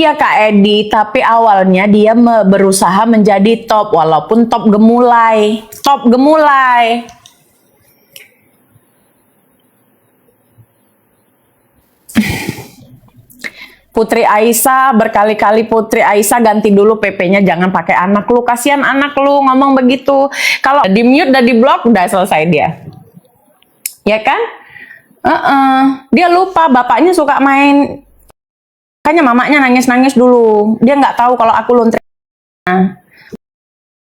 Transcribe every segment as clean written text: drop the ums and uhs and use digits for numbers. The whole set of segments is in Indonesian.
Iya Kak Edi, tapi awalnya dia berusaha menjadi top, walaupun top gemulai. Top gemulai. Putri Aisyah, berkali-kali Putri Aisyah ganti dulu PP-nya, jangan pakai anak lu, kasihan anak lu ngomong begitu. Kalau di mute dan di block udah selesai dia. Ya kan? Dia lupa bapaknya suka main. Makanya mamanya nangis-nangis dulu. Dia nggak tahu kalau aku lontri.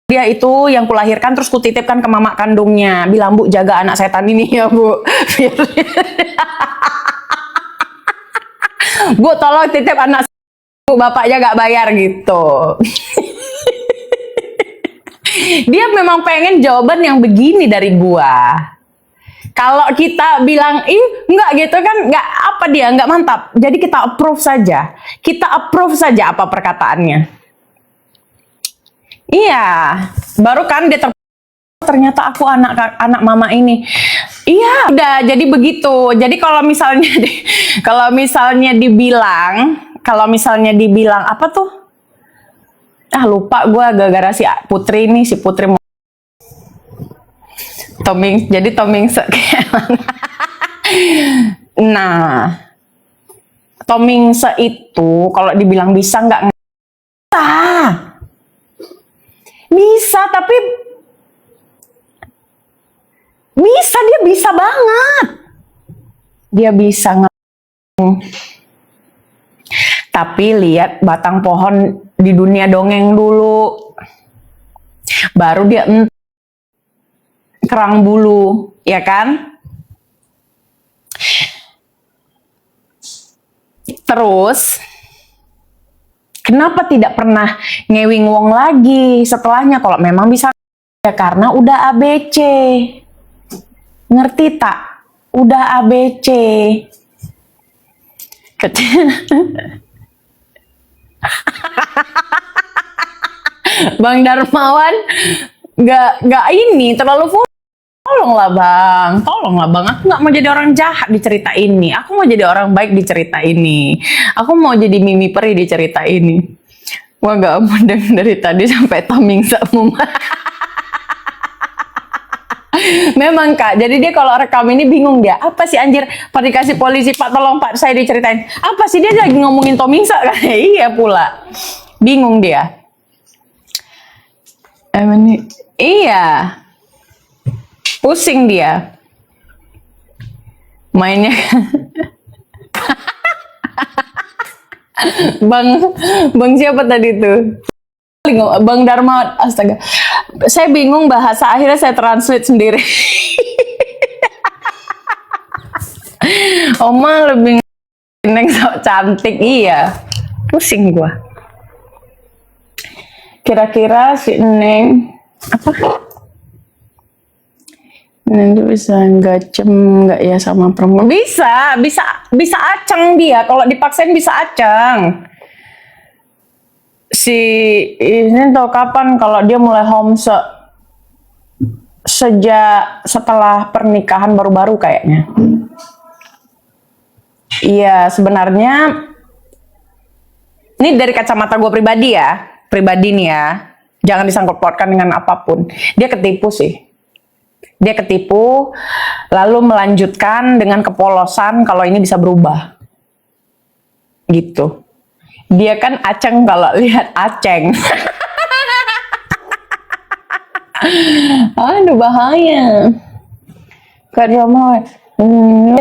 Dia itu yang kulahirkan terus kutitipkan ke mama kandungnya. Bilang, Bu, jaga anak setan ini ya, Bu. Bu, tolong titip anak Bu, bapaknya gak bayar gitu. Dia memang pengen jawaban yang begini dari gua. Kalau kita bilang, enggak gitu kan, enggak apa dia, enggak mantap. Jadi kita approve saja. Kita approve saja apa perkataannya. Iya, baru kan dia ternyata aku anak mama ini. Iya, udah jadi begitu. Jadi kalau misalnya dibilang apa tuh? Ah, lupa gue gara-gara si Putri ini, si Putri mau Tomingse. Nah, Tomingse itu kalau dibilang bisa nggak? Bisa, tapi bisa, dia bisa banget. Dia bisa tapi lihat batang pohon di dunia dongeng dulu. Baru dia kerang bulu, ya kan? Terus kenapa tidak pernah ngewing wong lagi setelahnya kalau memang bisa? Ya karena udah ABC. Ngerti tak? Udah ABC. Bang Darmawan nggak ini terlalu tolonglah bang, aku nggak mau jadi orang jahat di cerita ini, aku mau jadi orang baik di cerita ini, aku mau jadi Mimi Peri di cerita ini. Wah, nggak mau dari tadi sampai Tomingse Memang Kak, jadi dia kalau rekam ini bingung dia. Apa sih anjir, Pak dikasih polisi, Pak tolong Pak saya diceritain. Apa sih dia lagi ngomongin Tomingse kan? Iya pula. Bingung dia. Iya. Pusing dia. Mainnya Bang siapa tadi tuh? Bang Dharma, astaga. Saya bingung bahasa, akhirnya saya translate sendiri. Oma lebih Neng sok cantik, iya. Pusing gua. Kira-kira si Neng apa? Neng tuh bisa gacem nggak ya sama perempuan? Bisa acang dia. Kalau dipaksain bisa acang. Si ini tau kapan kalau dia mulai homse? Sejak setelah pernikahan baru-baru kayaknya. Iya, sebenarnya ini dari kacamata gue pribadi ya. Pribadi nih ya. Jangan disangkut pautkan dengan apapun. Dia ketipu sih. Dia ketipu, lalu melanjutkan dengan kepolosan kalau ini bisa berubah. Gitu. Dia kan aceng kalau lihat aceng. Aduh bahaya. Karena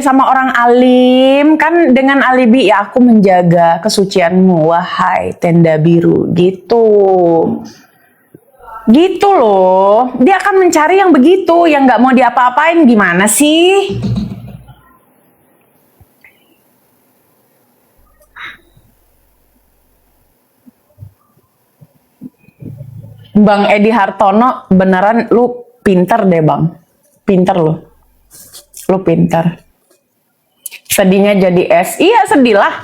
sama orang alim kan dengan alibi ya aku menjaga kesucianmu wahai tenda biru gitu. Gitu loh. Dia akan mencari yang begitu, yang nggak mau diapa-apain gimana sih? Bang Edi Hartono, beneran lu pinter deh bang. Pinter lu. Lu pinter. Sedihnya jadi es. Iya sedih lah.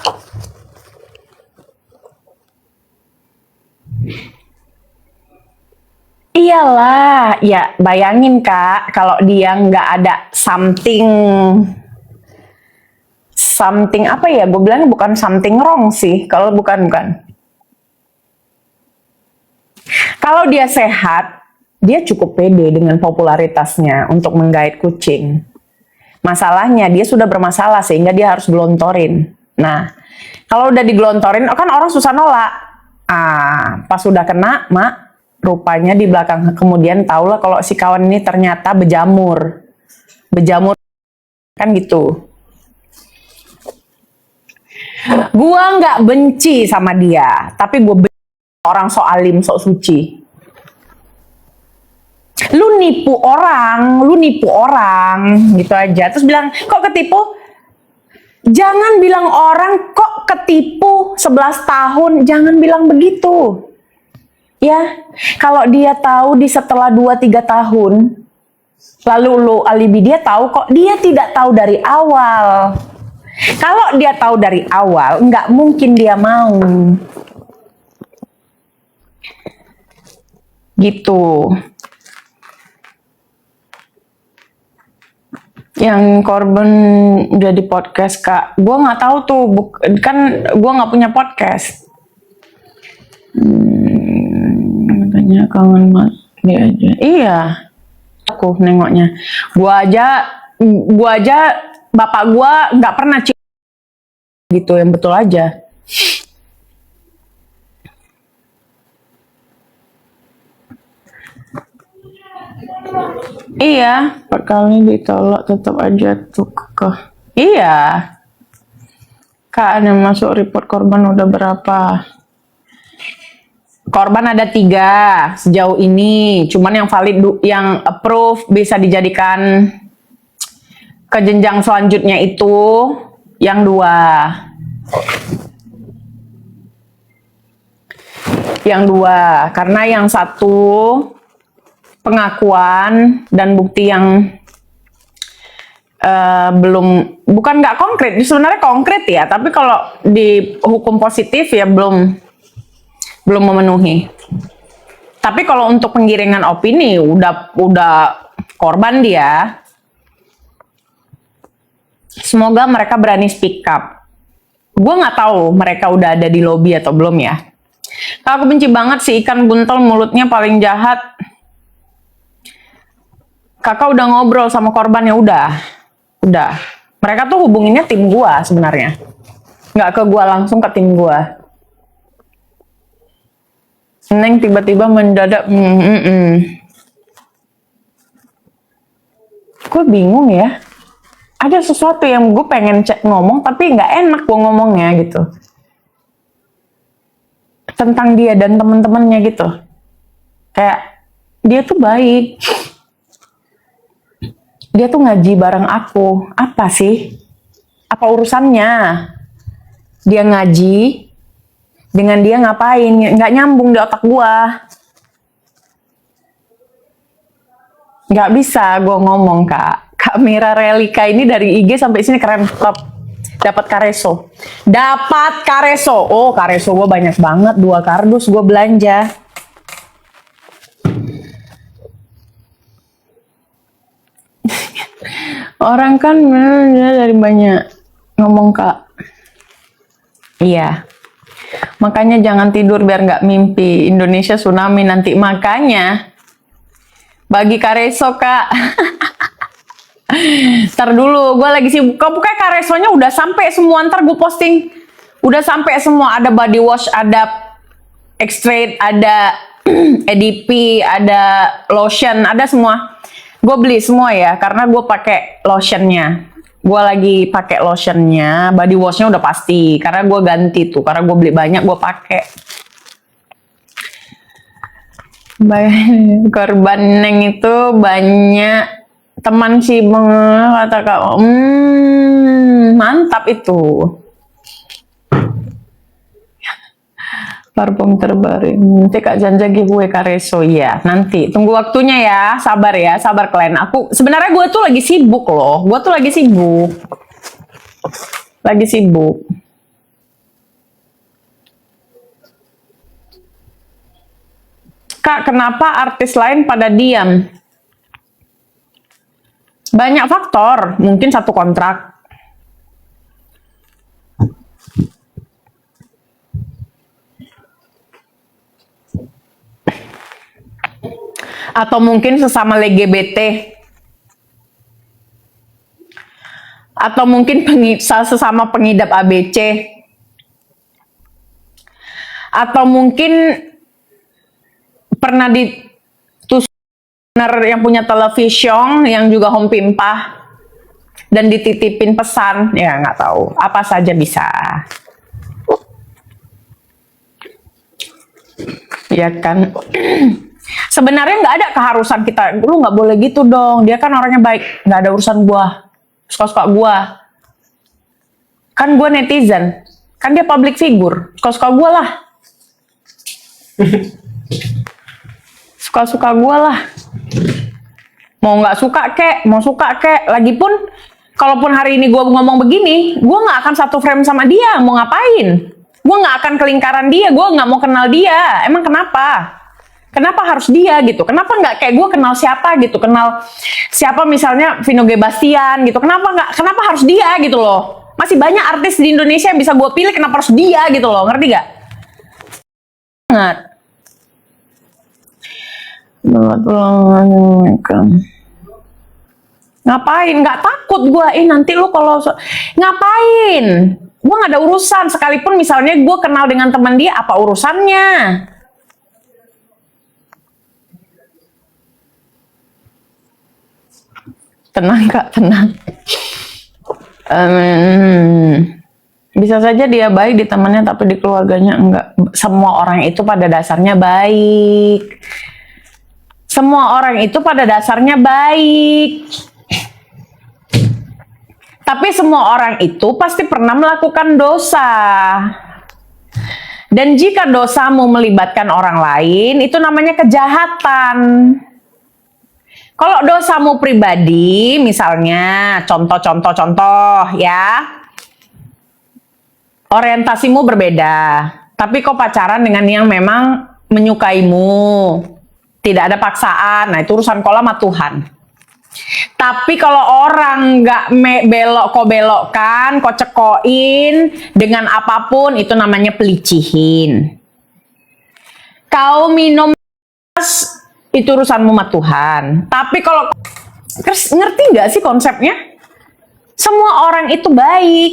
Iyalah. Ya bayangin kak. Kalau dia nggak ada something something apa ya? Gue bilangnya bukan something wrong sih. Kalau bukan. Kalau dia sehat, dia cukup pede dengan popularitasnya untuk menggait kucing. Masalahnya dia sudah bermasalah sehingga dia harus gelontorin. Nah, kalau udah digelontorin, kan orang susah nolak. Pas udah kena, mak, rupanya di belakang kemudian tahulah kalau si kawan ini ternyata bejamur. Bejamur kan gitu. Gua nggak benci sama dia, tapi gue benci orang sok alim, sok suci. Lu nipu orang, gitu aja. Terus bilang, kok ketipu? Jangan bilang orang kok ketipu 11 tahun, jangan bilang begitu. Ya, kalau dia tahu di setelah 2-3 tahun, lalu lu alibi dia tahu kok, dia tidak tahu dari awal. Kalau dia tahu dari awal, nggak mungkin dia mau. Gitu. Yang korban jadi podcast, Kak. Gue nggak tahu tuh, kan gue nggak punya podcast. Katanya kangen mas dia aja. Iya, aku nengoknya. Gue aja bapak gue nggak pernah gitu, yang betul aja. Iya, per kali ditolak tetap aja tuh kekeh. Iya. Kak, yang masuk report korban udah berapa? Korban ada 3 sejauh ini. Cuman yang valid, yang approve bisa dijadikan ke jenjang selanjutnya itu yang 2. Yang 2, karena yang 1 pengakuan dan bukti yang bukan nggak konkret, sebenarnya konkret ya, tapi kalau di hukum positif ya belum memenuhi. Tapi kalau untuk penggiringan opini udah korban dia. Semoga mereka berani speak up. Gue nggak tahu mereka udah ada di lobby atau belum ya. Aku benci banget si ikan buntel, mulutnya paling jahat. Kakak udah ngobrol sama korbannya, udah. Mereka tuh hubunginnya tim gua sebenarnya, nggak ke gua langsung, ke tim gua. Neng tiba-tiba mendadak, gue bingung ya. Ada sesuatu yang gue pengen ngomong tapi nggak enak gue ngomongnya gitu. Tentang dia dan temen-temennya gitu. Kayak dia tuh baik. Dia tuh ngaji bareng aku. Apa sih? Apa urusannya? Dia ngaji, dengan dia ngapain? Nggak nyambung di otak gua. Nggak bisa gua ngomong, Kak. Kak Mira Relika ini dari IG sampai sini keren top. Dapat Kareso. Oh, Kareso gua banyak banget. 2 kardus gua belanja. Orang kan dari banyak ngomong, Kak. Iya. Makanya jangan tidur biar nggak mimpi. Indonesia tsunami nanti. Makanya bagi Kareso, Kak. Ntar dulu, gue lagi sibuk. Kok bukan Karesonya udah sampai semua, ntar gue posting. Udah sampai semua, ada body wash, ada extract, ada EDP, ada lotion, ada semua. Gue beli semua ya, karena gue pakai lotionnya. Gue lagi pakai lotionnya, body washnya udah pasti, karena gue ganti tuh, karena gue beli banyak, gue pakai. Korban Neng itu banyak teman sih, kata Kak. Mantap itu. Parfum terbaru. Nanti Kak Janja giveaway Kareso. Iya, nanti. Tunggu waktunya ya. Sabar ya, sabar kalian. Aku sebenarnya gue tuh lagi sibuk loh. Lagi sibuk. Kak, kenapa artis lain pada diam? Banyak faktor. Mungkin satu kontrak. Atau mungkin sesama LGBT, atau mungkin sesama pengidap ABC, atau mungkin pernah ditusuk yang punya televisi yang juga home pimpah dan dititipin pesan, ya nggak tahu, apa saja bisa. Ya kan. Sebenarnya nggak ada keharusan kita, lu nggak boleh gitu dong, dia kan orangnya baik, nggak ada urusan gua, suka-suka gua, kan gua netizen, kan dia public figure, suka-suka gua lah. Suka-suka gua lah, mau nggak suka kek, mau suka kek. Lagipun kalaupun hari ini gue ngomong begini, gue nggak akan satu frame sama dia. Mau ngapain? Gue nggak akan kelingkaran dia. Gue nggak mau kenal dia. Emang kenapa? Kenapa harus dia gitu? Kenapa nggak kayak gue kenal siapa gitu? Kenal siapa misalnya Vino G. Bastian gitu? Kenapa nggak? Kenapa harus dia gitu loh? Masih banyak artis di Indonesia yang bisa gue pilih. Kenapa harus dia gitu loh? Ngerti gak? Banget. Ngapain? Nggak takut gue. Nanti lu kalau ngapain? Gue nggak ada urusan. Sekalipun misalnya gue kenal dengan teman dia, apa urusannya? Tenang kak, tenang. Bisa saja dia baik di temannya, tapi di keluarganya enggak. Semua orang itu pada dasarnya baik. Semua orang itu pada dasarnya baik. Tapi semua orang itu pasti pernah melakukan dosa. Dan jika dosamu melibatkan orang lain, itu namanya kejahatan. Kalau dosamu pribadi, misalnya, contoh ya, orientasimu berbeda, tapi kau pacaran dengan yang memang menyukaimu, tidak ada paksaan, nah itu urusan kau sama Tuhan. Tapi kalau orang nggak kau belokkan, kau cekoin dengan apapun, itu namanya pelicihin. Kau minum itu urusanmu sama Tuhan. Tapi kalau ngerti nggak sih konsepnya? Semua orang itu baik.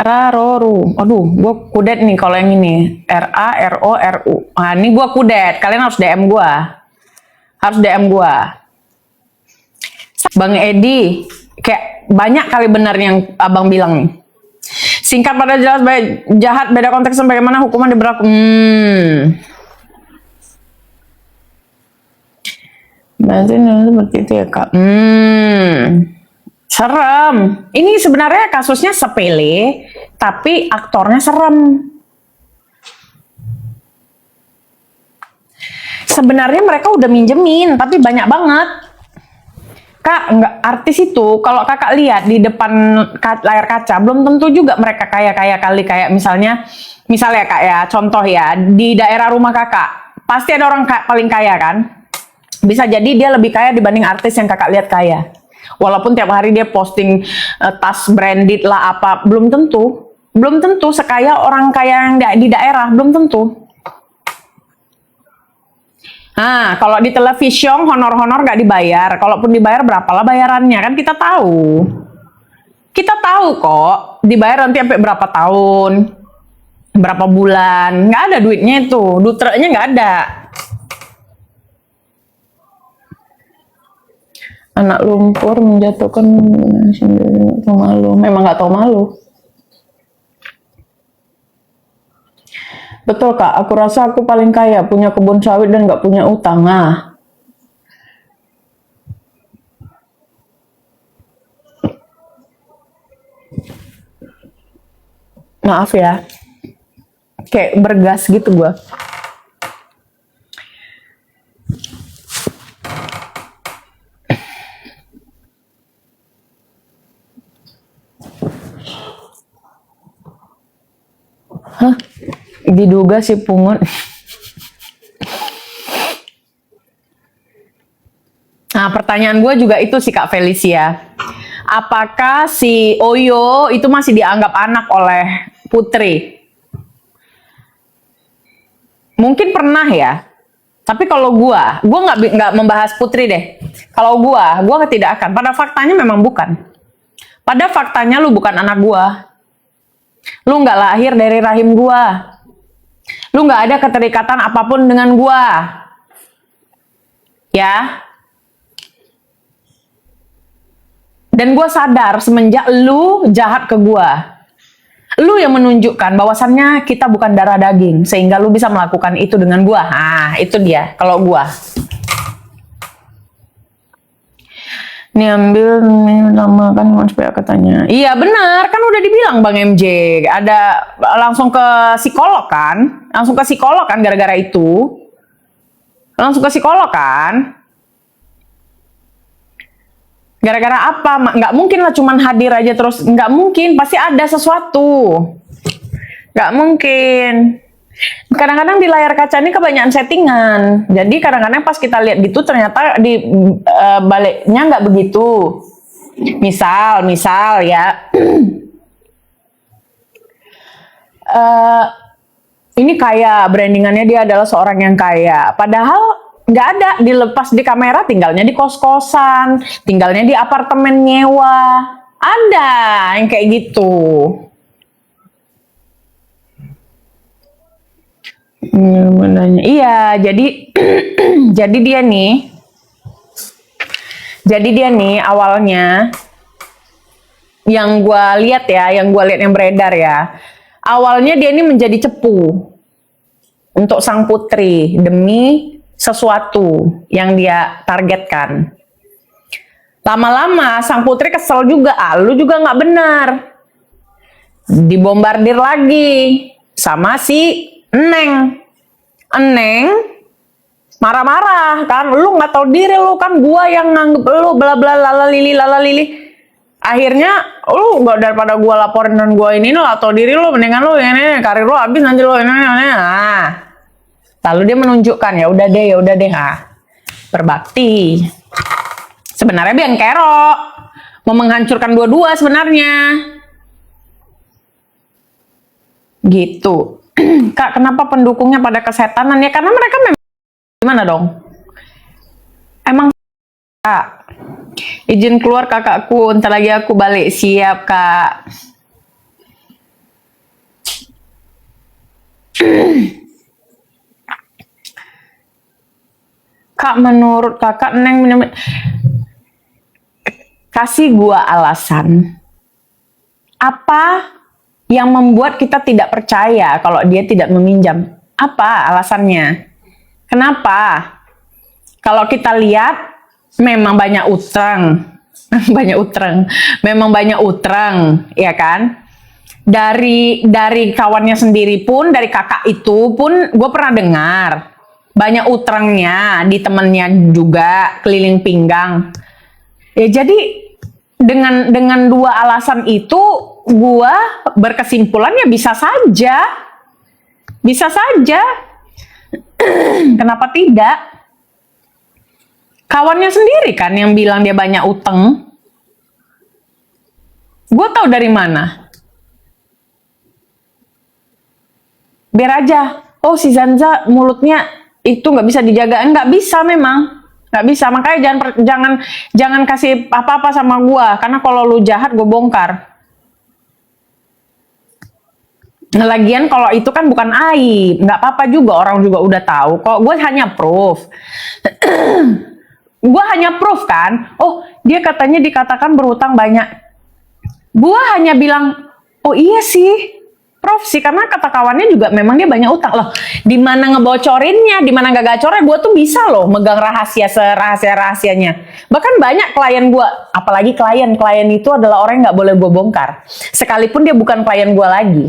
Raroru. Aduh, gue kudet nih kalau yang ini. RARORU. Nah, ini gue kudet. Kalian harus DM gue. Harus DM gue. Bang Edi, kayak banyak kali benar yang abang bilang nih. Singkat pada jelas, baik jahat beda konteks bagaimana hukuman diberlakukan. Berarti seperti itu ya kak. Serem. Ini sebenarnya kasusnya sepele, tapi aktornya serem. Sebenarnya mereka udah minjemin, tapi banyak banget. Kak, enggak, artis itu kalau kakak lihat di depan layar kaca, belum tentu juga mereka kaya kali. Kayak misalnya kak ya, contoh ya, di daerah rumah kakak, pasti ada orang paling kaya kan? Bisa jadi dia lebih kaya dibanding artis yang kakak lihat kaya. Walaupun tiap hari dia posting tas branded lah apa, belum tentu sekaya orang kaya yang di daerah, belum tentu. Nah, kalau di televisi honor-honor gak dibayar, kalaupun dibayar berapalah bayarannya, kan kita tahu. Kita tahu kok, dibayar nanti sampai berapa tahun, berapa bulan, nggak ada duitnya itu, dutreknya nggak ada. Anak lumpur menjatuhkan sendiri, tahu malu. Memang nggak tahu malu. Betul kak, aku rasa aku paling kaya, punya kebun sawit dan nggak punya utang. Nah, maaf ya, kayak bergas gitu gua. Hah? Diduga si pungut. Nah, pertanyaan gue juga itu sih Kak Felicia. Apakah si Oyo itu masih dianggap anak oleh Putri? Mungkin pernah ya. Tapi kalau gua nggak membahas Putri deh. Kalau gua tidak akan. Pada faktanya memang bukan. Pada faktanya lu bukan anak gua. Lu nggak lahir dari rahim gua. Lu nggak ada keterikatan apapun dengan gua. Ya. Dan gua sadar semenjak lu jahat ke gua. Lu yang menunjukkan bahwasannya kita bukan darah daging. Sehingga lu bisa melakukan itu dengan gua. Nah, itu dia. Kalau gua. Ini ambil nama kan supaya katanya. Iya benar, kan udah dibilang Bang MJ. Ada langsung ke psikolog kan? Langsung ke psikolog kan gara-gara itu. Langsung ke psikolog kan? Gara-gara apa? Nggak mungkin lah cuman hadir aja terus. Nggak mungkin, pasti ada sesuatu. Nggak mungkin. Kadang-kadang di layar kaca ini kebanyakan settingan. Jadi kadang-kadang pas kita lihat gitu ternyata di baliknya nggak begitu. Misal ya. Ini kaya, brandingannya dia adalah seorang yang kaya. Padahal nggak ada, dilepas di kamera tinggalnya di kos-kosan, tinggalnya di apartemen nyewa. Ada yang kayak gitu. Iya, jadi jadi dia nih awalnya yang gue lihat yang beredar ya, awalnya dia ini menjadi cepu untuk sang putri demi sesuatu yang dia targetkan. Lama-lama sang putri kesel juga, lu juga nggak benar, dibombardir lagi sama si Eneng marah-marah kan, lu nggak tahu diri lu kan, gua yang nganggep lu bla bla lala lili. Akhirnya lu nggak, daripada gua laporin dan gua ini lu atau diri lu, mendingan lu ini karir lu habis nanti lu ini. Nah, lalu dia menunjukkan ya udah deh berbakti. Sebenarnya biang kerok mau menghancurkan dua-dua sebenarnya. Gitu. Kak, kenapa pendukungnya pada kesetanan? Ya karena mereka memang, gimana dong? Emang Kak, izin keluar kakakku, ntar lagi aku balik. Siap Kak. Kak, menurut kakak Neng kasih gua alasan apa yang membuat kita tidak percaya kalau dia tidak meminjam. Apa alasannya? Kenapa? Kalau kita lihat memang banyak utang. Memang banyak utang, ya kan? Dari kawannya sendiri pun, dari kakak itu pun gue pernah dengar banyak utangnya di temennya juga, keliling pinggang. Ya jadi dengan dua alasan itu gua berkesimpulan ya bisa saja kenapa tidak, kawannya sendiri kan yang bilang dia banyak utang. Gua tahu dari mana, biar aja oh si Zanza mulutnya itu nggak bisa dijaga, nggak bisa, memang nggak bisa. Makanya jangan kasih apa-apa sama gua, karena kalau lu jahat gue bongkar. Lagian kalau itu kan bukan aib, nggak apa-apa juga, orang juga udah tahu kok. Gue hanya proof. Gue hanya proof kan. Oh, dia katanya dikatakan berhutang banyak. Gue hanya bilang, oh iya sih, proof sih, karena kata kawannya juga memang dia banyak utang loh. Di mana ngebocorinnya, di mana nggak gacornya, gue tuh bisa loh megang rahasia rahasianya. Bahkan banyak klien gue, apalagi klien itu adalah orang yang nggak boleh gue bongkar, sekalipun dia bukan klien gue lagi.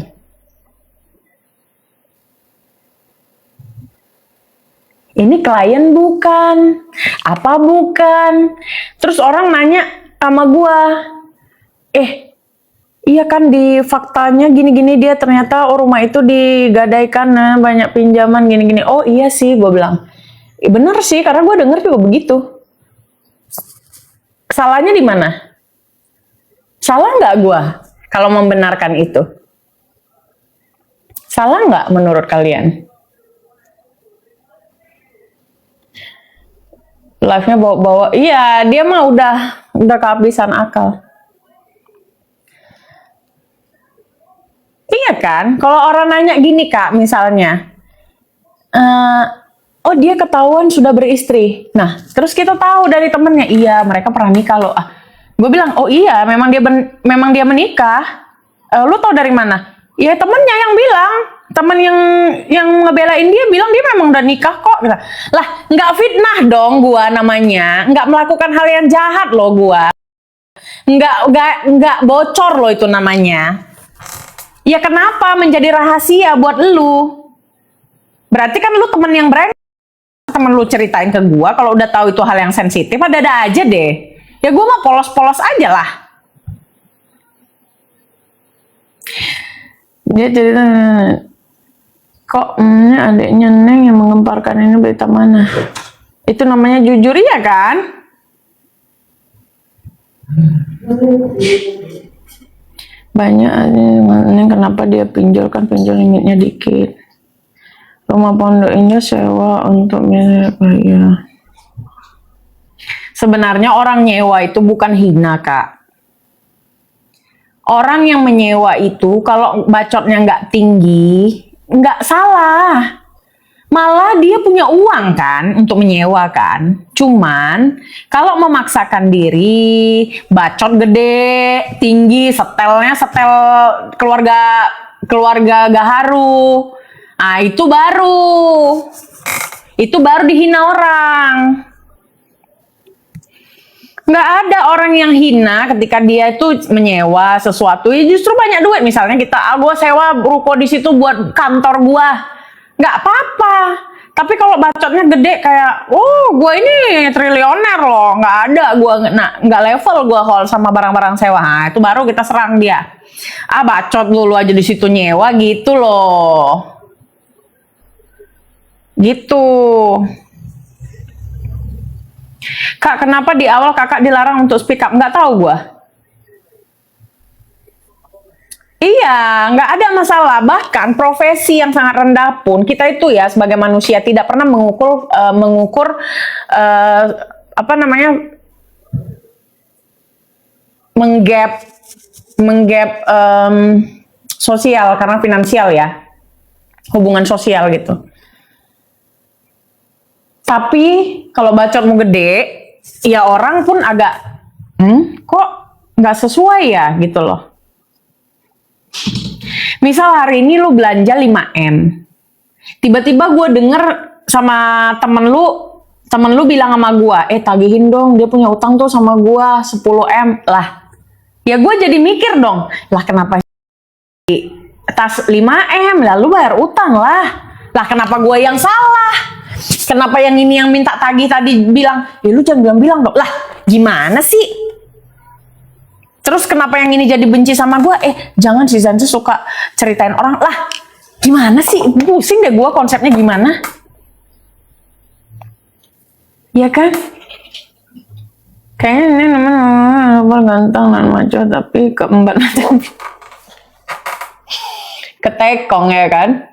Ini klien bukan, apa bukan. Terus orang nanya sama gua, iya kan di faktanya gini-gini, dia ternyata rumah itu digadaikan, banyak pinjaman gini-gini. Oh iya sih, gua bilang. Bener sih, karena gua denger juga begitu. Salahnya di mana? Salah nggak gua kalau membenarkan itu? Salah nggak menurut kalian? Live-nya bawa-bawa. Iya, dia mah udah kehabisan akal. Iya kan? Kalau orang nanya gini Kak, misalnya, oh dia ketahuan sudah beristri. Nah, terus kita tahu dari temennya, iya mereka pernah nikah loh. Gue bilang, oh iya, memang dia menikah. Lu tahu dari mana? Ya temennya yang bilang, temen yang ngebelain dia bilang dia memang udah nikah kok. Lah, nggak fitnah dong gua namanya, nggak melakukan hal yang jahat loh gua, nggak bocor loh itu namanya. Ya kenapa menjadi rahasia buat lu? Berarti kan lu temen yang berani, temen lu ceritain ke gua kalau udah tahu itu hal yang sensitif, ada aja deh. Ya gua mah polos-polos aja lah. Dia cerita, kok adiknya Neng yang mengemparkan ini berita mana? Itu namanya jujur ya kan? Banyak Neng kenapa dia pinjol limitnya dikit. Rumah Pondok Indah sewa untuk milik ya. Sebenarnya orang nyewa itu bukan hina Kak. Orang yang menyewa itu kalau bacotnya nggak tinggi, nggak salah. Malah dia punya uang kan untuk menyewa kan. Cuman kalau memaksakan diri, bacot gede, tinggi, setelnya setel keluarga gaharu. Ah itu baru dihina orang. Nggak ada orang yang hina ketika dia itu menyewa sesuatu, ya justru banyak duit. Misalnya gua sewa ruko di situ buat kantor gua, nggak apa-apa. Tapi kalau bacotnya gede kayak, oh gua ini triliuner loh, nggak ada, gua nggak level gua kalau sama barang-barang sewa. Nah, itu baru kita serang dia. Bacot lu aja di situ nyewa gitu loh, gitu. Kak, kenapa di awal kakak dilarang untuk speak up? Nggak tahu gua. Iya, nggak ada masalah. Bahkan profesi yang sangat rendah pun kita itu ya sebagai manusia tidak pernah mengukur apa namanya menggap sosial karena finansial ya, hubungan sosial gitu. Tapi kalau bacotmu gede, ya orang pun agak, kok nggak sesuai ya gitu loh. Misal hari ini lu belanja 5M, tiba-tiba gue denger sama temen lu bilang sama gue, tagihin dong, dia punya utang tuh sama gue 10M lah. Ya gue jadi mikir dong, lah kenapa tas 5M lalu bayar utang lah kenapa gue yang salah? Kenapa yang ini yang minta tagih tadi bilang, ya lu jangan bilang dong. Lah, gimana sih? Terus kenapa yang ini jadi benci sama gue? Jangan si Zanzi suka ceritain orang. Lah, gimana sih? Pusing deh gue konsepnya gimana. Ya kan? Kayaknya ini namanya ganteng dan maco tapi keempat ketekong ya kan?